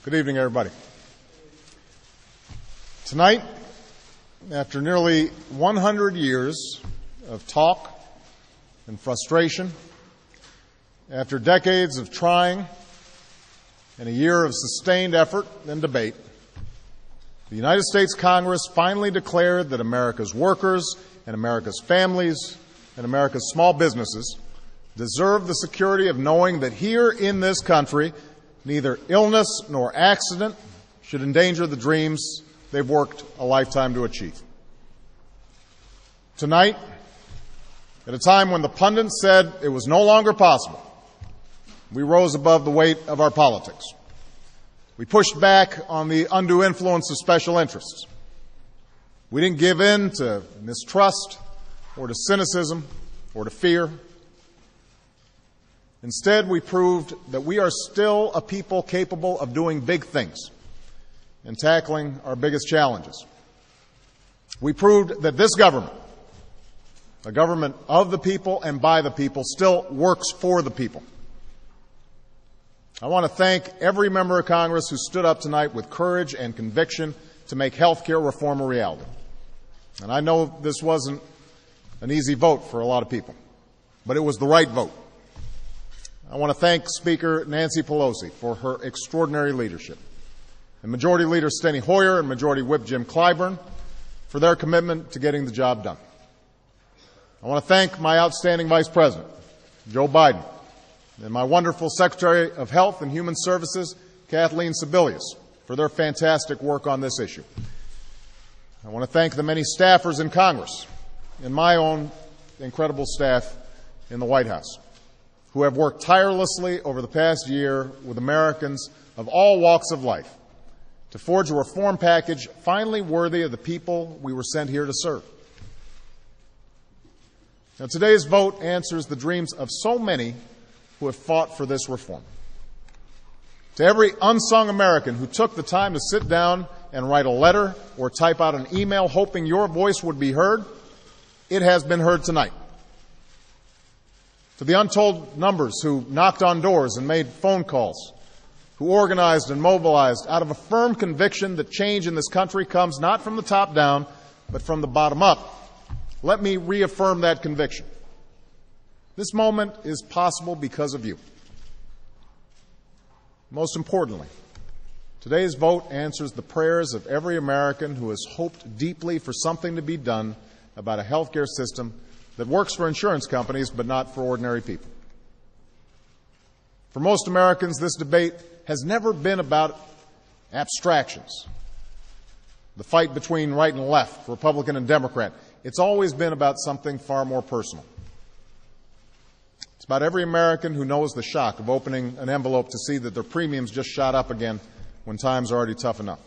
Good evening, everybody. Tonight, after nearly 100 years of talk and frustration, after decades of trying and a year of sustained effort and debate, the United States Congress finally declared that America's workers and America's families and America's small businesses deserve the security of knowing that here in this country, neither illness nor accident should endanger the dreams they've worked a lifetime to achieve. Tonight, at a time when the pundits said it was no longer possible, we rose above the weight of our politics. We pushed back on the undue influence of special interests. We didn't give in to mistrust or to cynicism or to fear. Instead, we proved that we are still a people capable of doing big things and tackling our biggest challenges. We proved that this government, a government of the people and by the people, still works for the people. I want to thank every member of Congress who stood up tonight with courage and conviction to make health care reform a reality. And I know this wasn't an easy vote for a lot of people, but it was the right vote. I want to thank Speaker Nancy Pelosi for her extraordinary leadership, and Majority Leader Steny Hoyer and Majority Whip Jim Clyburn for their commitment to getting the job done. I want to thank my outstanding Vice President, Joe Biden, and my wonderful Secretary of Health and Human Services, Kathleen Sebelius, for their fantastic work on this issue. I want to thank the many staffers in Congress and my own incredible staff in the White House who have worked tirelessly over the past year with Americans of all walks of life to forge a reform package finally worthy of the people we were sent here to serve. Now, today's vote answers the dreams of so many who have fought for this reform. To every unsung American who took the time to sit down and write a letter or type out an email hoping your voice would be heard, it has been heard tonight. To the untold numbers who knocked on doors and made phone calls, who organized and mobilized out of a firm conviction that change in this country comes not from the top down, but from the bottom up, let me reaffirm that conviction. This moment is possible because of you. Most importantly, today's vote answers the prayers of every American who has hoped deeply for something to be done about a health care system that works for insurance companies but not for ordinary people. For most Americans, this debate has never been about abstractions, the fight between right and left, Republican and Democrat. It's always been about something far more personal. It's about every American who knows the shock of opening an envelope to see that their premiums just shot up again when times are already tough enough.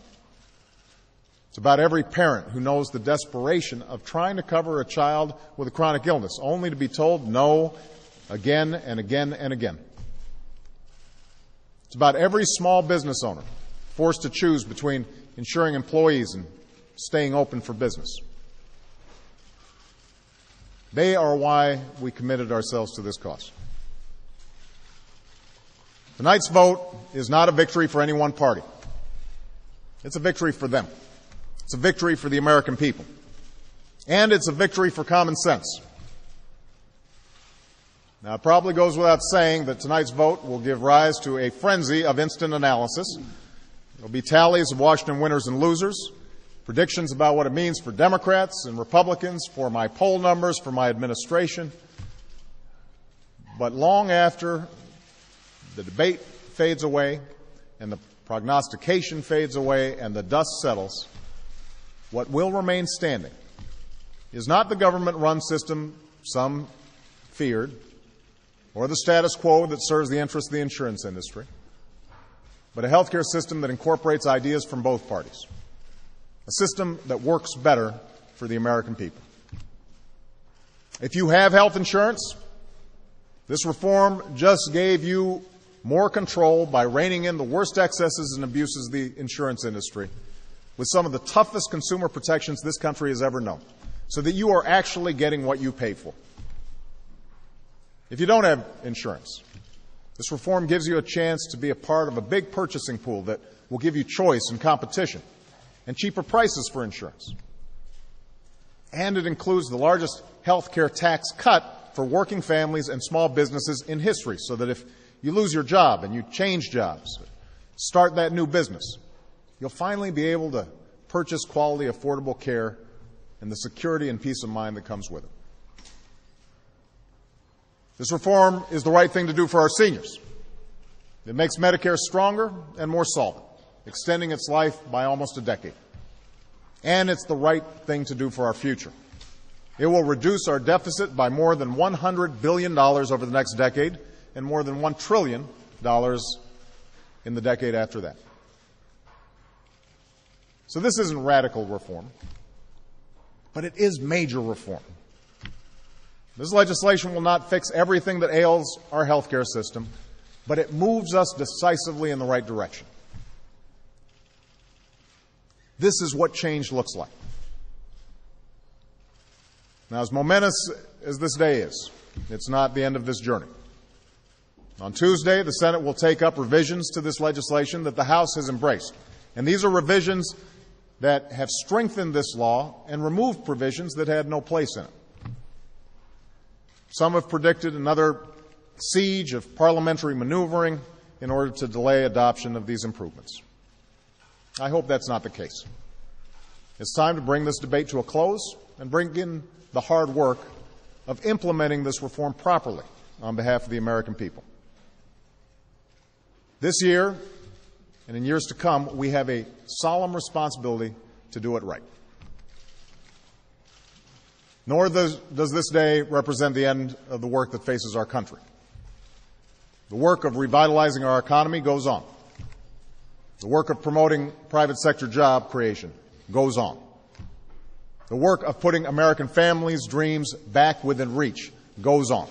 It's about every parent who knows the desperation of trying to cover a child with a chronic illness, only to be told no again and again and again. It's about every small business owner forced to choose between insuring employees and staying open for business. They are why we committed ourselves to this cause. Tonight's vote is not a victory for any one party. It's a victory for them. It's a victory for the American people. And it's a victory for common sense. Now, it probably goes without saying that tonight's vote will give rise to a frenzy of instant analysis. There will be tallies of Washington winners and losers, predictions about what it means for Democrats and Republicans, for my poll numbers, for my administration. But long after the debate fades away and the prognostication fades away and the dust settles, what will remain standing is not the government-run system some feared or the status quo that serves the interests of the insurance industry, but a healthcare system that incorporates ideas from both parties. A system that works better for the American people. If you have health insurance, this reform just gave you more control by reining in the worst excesses and abuses of the insurance industry with some of the toughest consumer protections this country has ever known, so that you are actually getting what you pay for. If you don't have insurance, the This reform gives you a chance to be a part of a big purchasing pool that will give you choice and competition and cheaper prices for insurance. And it includes the largest health care tax cut for working families and small businesses in history, so that if you lose your job and you change jobs, start that new business, you'll finally be able to purchase quality, affordable care and the security and peace of mind that comes with it. This reform is the right thing to do for our seniors. It makes Medicare stronger and more solvent, extending its life by almost a decade. And it's the right thing to do for our future. It will reduce our deficit by more than $100 billion over the next decade and more than $1 trillion in the decade after that. So this isn't radical reform, but it is major reform. This legislation will not fix everything that ails our healthcare system, but it moves us decisively in the right direction. This is what change looks like. Now, as momentous as this day is, it's not the end of this journey. On Tuesday, the Senate will take up revisions to this legislation that the House has embraced. And these are revisions that have strengthened this law and removed provisions that had no place in it. Some have predicted another siege of parliamentary maneuvering in order to delay adoption of these improvements. I hope that's not the case. It's time to bring this debate to a close and bring in the hard work of implementing this reform properly on behalf of the American people. This year, and in years to come, we have a solemn responsibility to do it right. Nor does this day represent the end of the work that faces our country. The work of revitalizing our economy goes on. The work of promoting private sector job creation goes on. The work of putting American families' dreams back within reach goes on.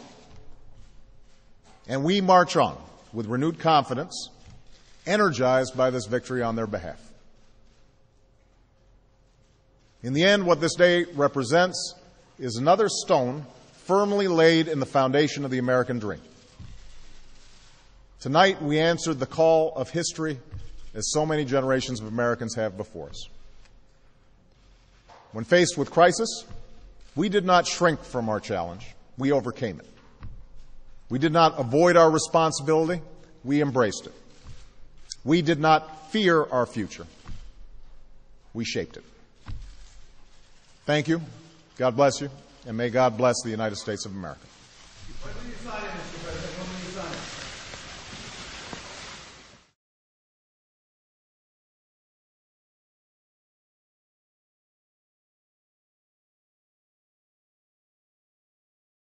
And we march on with renewed confidence, energized by this victory on their behalf. In the end, what this day represents is another stone firmly laid in the foundation of the American dream. Tonight, we answered the call of history as so many generations of Americans have before us. When faced with crisis, we did not shrink from our challenge. We overcame it. We did not avoid our responsibility. We embraced it. We did not fear our future. We shaped it. Thank you. God bless you, and may God bless the United States of America.